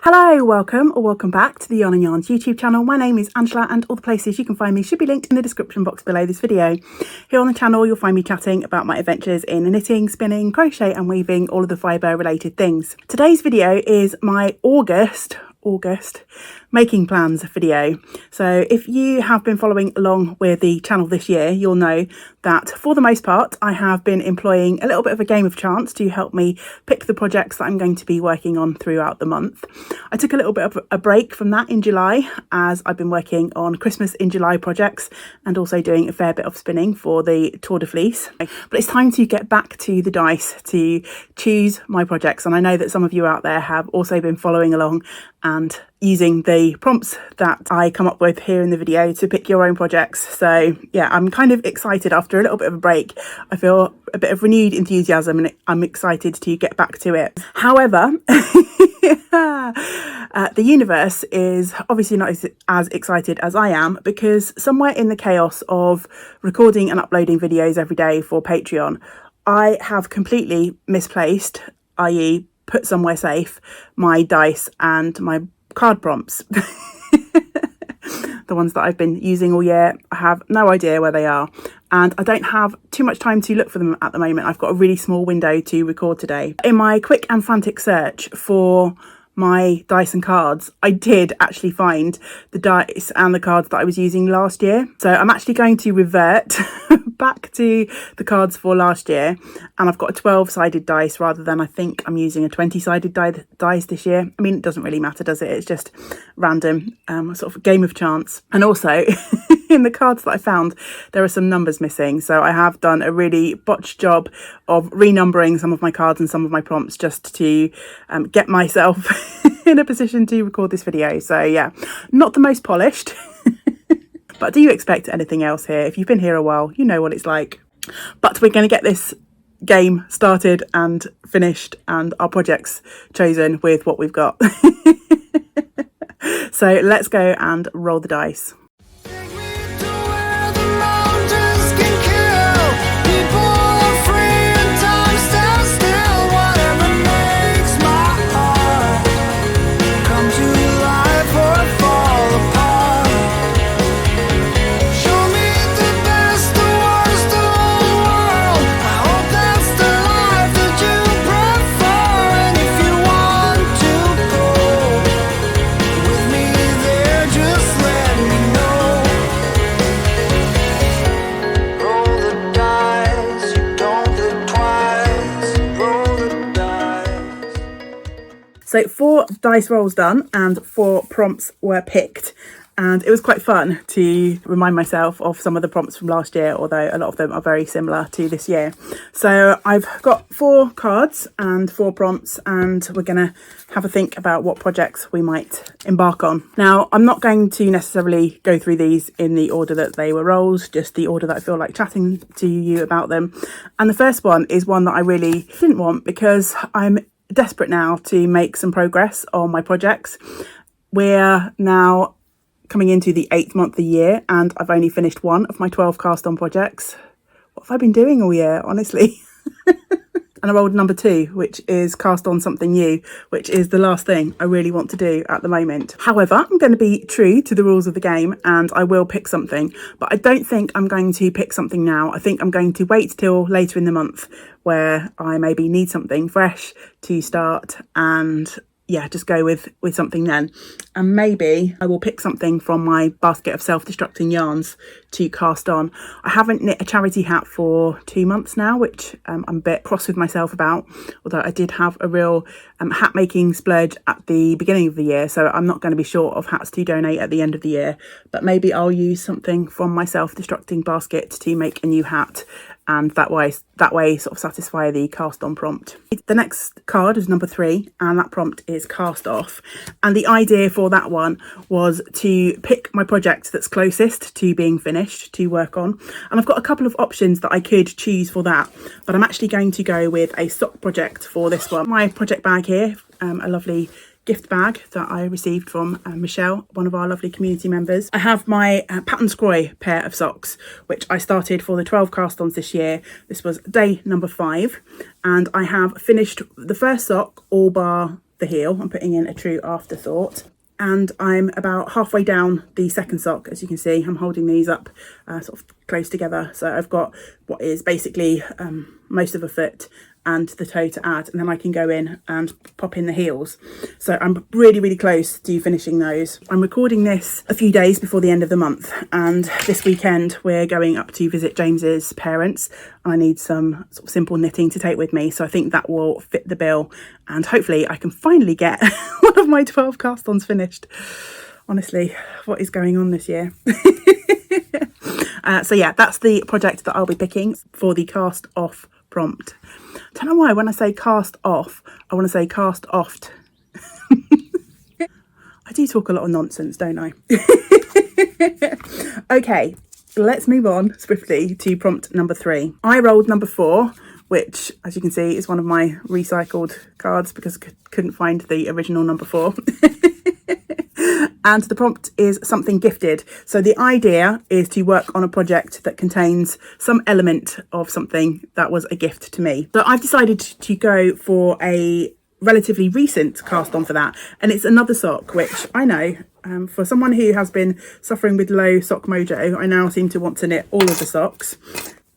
Hello, welcome or welcome back to the Yarn and Yarns YouTube channel. My name is Angela and all the places you can find me should be linked in the description box below this video. Here on the channel you'll find me chatting about my adventures in knitting, spinning, crochet and weaving, all of the fibre related things. Today's video is my August making plans video. So if you have been following along with the channel this year, you'll know that for the most part I have been employing a little bit of a game of chance to help me pick the projects that I'm going to be working on throughout the month. I took a little bit of a break from that in July as I've been working on Christmas in July projects and also doing a fair bit of spinning for the Tour de Fleece. But it's time to get back to the dice to choose my projects, and I know that some of you out there have also been following along and using the prompts that I come up with here in the video to pick your own projects. So yeah, I'm kind of excited after a little bit of a break. I feel a bit of renewed enthusiasm and I'm excited to get back to it. However, the universe is obviously not as excited as I am, because somewhere in the chaos of recording and uploading videos every day for Patreon, I have completely misplaced, i.e. put somewhere safe, my dice and my card prompts. The ones that I've been using all year. I have no idea where they are and I don't have too much time to look for them at the moment. I've got a really small window to record today. In my quick and frantic search for my dice and cards, I did actually find the dice and the cards that I was using last year. So I'm actually going to revert back to the cards for last year, and I've got a 12-sided dice rather than, I think I'm using a 20-sided dice this year. I mean, it doesn't really matter, does it? It's just random, sort of game of chance. And also in the cards that I found, there are some numbers missing. So I have done a really botched job of renumbering some of my cards and some of my prompts just to get myself in a position to record this video. So yeah, not the most polished. But do you expect anything else here? If you've been here a while, you know what it's like. But we're going to get this game started and finished and our projects chosen with what we've got. So let's go and roll the dice. So 4 dice rolls done and 4 prompts were picked, and it was quite fun to remind myself of some of the prompts from last year, although a lot of them are very similar to this year. So I've got 4 cards and 4 prompts, and we're going to have a think about what projects we might embark on. Now, I'm not going to necessarily go through these in the order that they were rolled, just the order that I feel like chatting to you about them. And the first one is one that I really didn't want, because I'm desperate now to make some progress on my projects. We're now coming into the 8th month of the year and I've only finished 1 of my 12 cast on projects. What have I been doing all year, honestly? And I rolled number 2, which is cast on something new, which is the last thing I really want to do at the moment. However, I'm going to be true to the rules of the game and I will pick something, but I don't think I'm going to pick something now. I think I'm going to wait till later in the month where I maybe need something fresh to start, and yeah, just go with something then. And maybe I will pick something from my basket of self-destructing yarns to cast on. I haven't knit a charity hat for 2 months now, which I'm a bit cross with myself about, although I did have a real hat making splurge at the beginning of the year, so I'm not going to be short of hats to donate at the end of the year. But maybe I'll use something from my self-destructing basket to make a new hat, and that way sort of satisfy the cast on prompt. The next card is number 3, and that prompt is cast off. And the idea for that one was to pick my project that's closest to being finished to work on. And I've got a couple of options that I could choose for that, but I'm actually going to go with a sock project for this one. My project bag here, a lovely gift bag that I received from Michelle, one of our lovely community members. I have my pattern scroy pair of socks, which I started for the 12 cast-ons this year. This was day number 5, and I have finished the first sock all bar the heel. I'm putting in a true afterthought. And I'm about halfway down the second sock. As you can see, I'm holding these up sort of close together. So I've got what is basically most of a foot and the toe to add, and then I can go in and pop in the heels. So I'm really, really close to finishing those. I'm recording this a few days before the end of the month, and this weekend we're going up to visit James's parents. I need some sort of simple knitting to take with me, so I think that will fit the bill, and hopefully I can finally get one of my 12 cast-ons finished. Honestly, what is going on this year? So yeah, that's the project that I'll be picking for the cast off prompt. I don't know why when I say cast off, I want to say cast oft. I do talk a lot of nonsense, don't I? Okay, let's move on swiftly to prompt number 3. I rolled number 4, which, as you can see, is one of my recycled cards because I couldn't find the original number 4. And the prompt is something gifted. So the idea is to work on a project that contains some element of something that was a gift to me. So I've decided to go for a relatively recent cast on for that. And it's another sock, which I know for someone who has been suffering with low sock mojo, I now seem to want to knit all of the socks.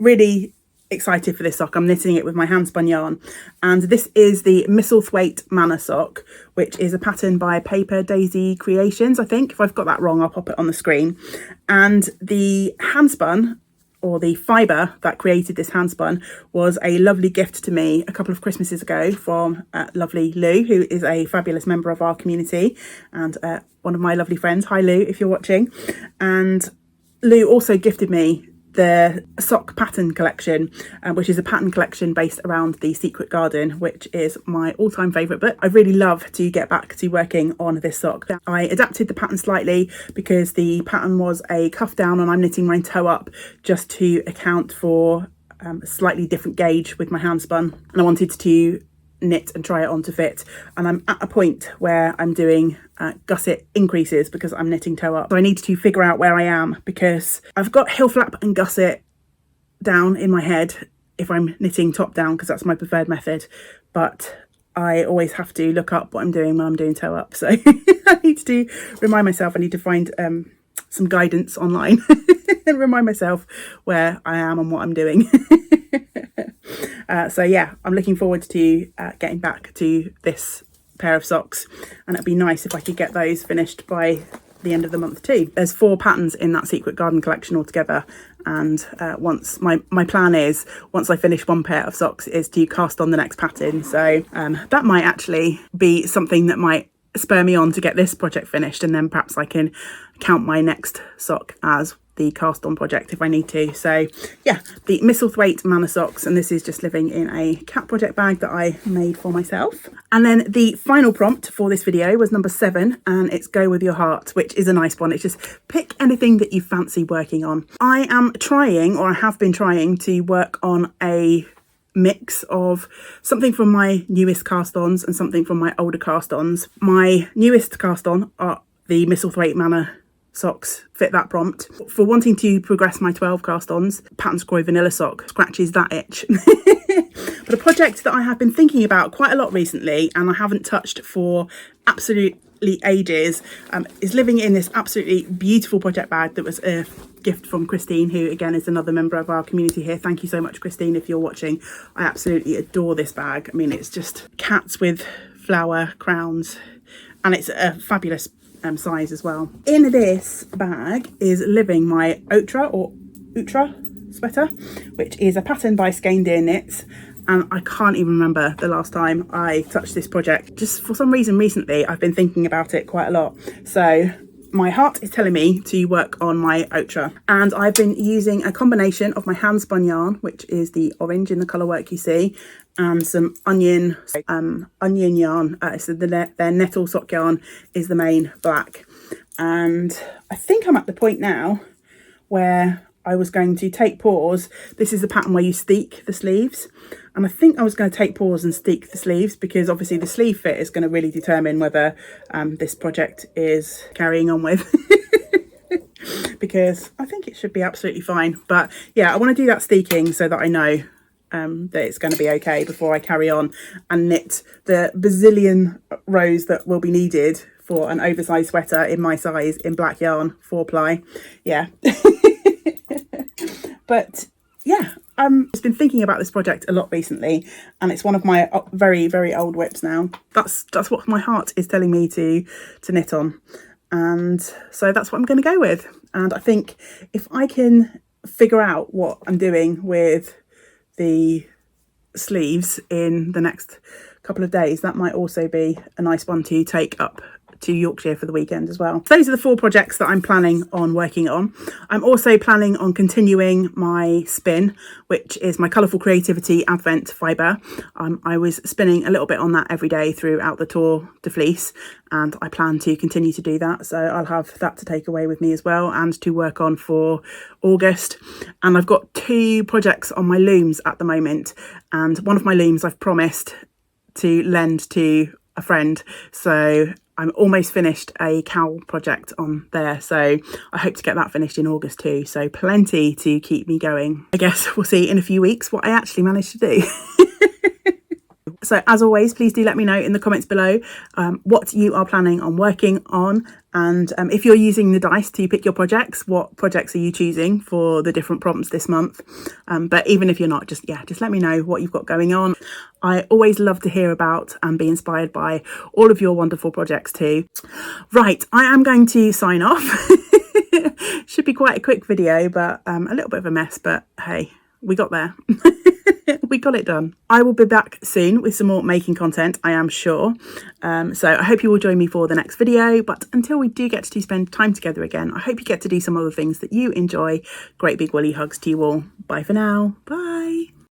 Really excited for this sock. I'm knitting it with my hand spun yarn, and this is the Thwaite Manor sock, which is a pattern by Paper Daisy Creations. I think if I've got that wrong, I'll pop it on the screen. And the hand spun, or the fibre that created this hand spun, was a lovely gift to me a couple of Christmases ago from lovely Lou, who is a fabulous member of our community and one of my lovely friends. Hi Lou, if you're watching. And Lou also gifted me the sock pattern collection, which is a pattern collection based around the Secret Garden, which is my all-time favourite book. I really love to get back to working on this sock. I adapted the pattern slightly because the pattern was a cuff down and I'm knitting my toe up just to account for a slightly different gauge with my hand spun, and I wanted to knit and try it on to fit, and I'm at a point where I'm doing gusset increases because I'm knitting toe up. So I need to figure out where I am, because I've got heel flap and gusset down in my head if I'm knitting top down, because that's my preferred method, but I always have to look up what I'm doing when I'm doing toe up. So I need to remind myself, I need to find some guidance online and remind myself where I am and what I'm doing. So yeah, I'm looking forward to getting back to this pair of socks, and it'd be nice if I could get those finished by the end of the month too. There's 4 patterns in that Secret Garden collection altogether, and once my plan is, once I finish one pair of socks, is to cast on the next pattern. So that might actually be something that might spur me on to get this project finished, and then perhaps I can count my next sock as the cast on project if I need to. So yeah, the Thwaite Manor socks, and this is just living in a cat project bag that I made for myself. And then the final prompt for this video was number 7, and it's go with your heart, which is a nice one. It's just pick anything that you fancy working on. I am trying, or I have been trying, to work on a mix of something from my newest cast-ons and something from my older cast-ons. My newest cast-on are the Thwaite Manor socks, fit that prompt. For wanting to progress my 12 cast-ons, Pattern Scroll Vanilla sock scratches that itch. But a project that I have been thinking about quite a lot recently, and I haven't touched for absolutely ages, is living in this absolutely beautiful project bag that was a gift from Christine, who again is another member of our community here. Thank you so much, Christine, if you're watching. I absolutely adore this bag. I mean, it's just cats with flower crowns, and it's a fabulous size as well. In this bag is living my Outra sweater, which is a pattern by Skein Deer Knits, and I can't even remember the last time I touched this project. Just for some reason recently I've been thinking about it quite a lot, so my heart is telling me to work on my Outra, and I've been using a combination of my hand spun yarn, which is the orange in the colour work you see, and some onion yarn. So their nettle sock yarn is the main black, and I think I'm at the point now where I was going to take pause. This is the pattern where you steek the sleeves, and I think I was going to take pause and steek the sleeves, because obviously the sleeve fit is going to really determine whether this project is carrying on with. Because I think it should be absolutely fine, but yeah, I want to do that steeking so that I know that it's going to be okay before I carry on and knit the bazillion rows that will be needed for an oversized sweater in my size in black yarn, 4-ply. Yeah. But yeah, I've just been thinking about this project a lot recently, and it's one of my very, very old whips now. That's what my heart is telling me to knit on, and so that's what I'm going to go with. And I think if I can figure out what I'm doing with the sleeves in the next couple of days, that might also be a nice one to take up to Yorkshire for the weekend as well. Those are the 4 projects that I'm planning on working on. I'm also planning on continuing my spin, which is my Colourful Creativity Advent fibre. I was spinning a little bit on that every day throughout the Tour de Fleece, and I plan to continue to do that. So I'll have that to take away with me as well and to work on for August. And I've got 2 projects on my looms at the moment, and one of my looms I've promised to lend to a friend. So I'm almost finished a cowl project on there, so I hope to get that finished in August too. So plenty to keep me going. I guess we'll see in a few weeks what I actually managed to do. So as always, please do let me know in the comments below what you are planning on working on, and if you're using the dice to pick your projects, what projects are you choosing for the different prompts this month. But even if you're not, just let me know what you've got going on. I always love to hear about and be inspired by all of your wonderful projects too. Right, I am going to sign off. Should be quite a quick video, but a little bit of a mess, but hey, we got there. We got it done. I will be back soon with some more making content, I am sure. So I hope you will join me for the next video. But until we do get to spend time together again, I hope you get to do some other things that you enjoy. Great big woolly hugs to you all. Bye for now. Bye.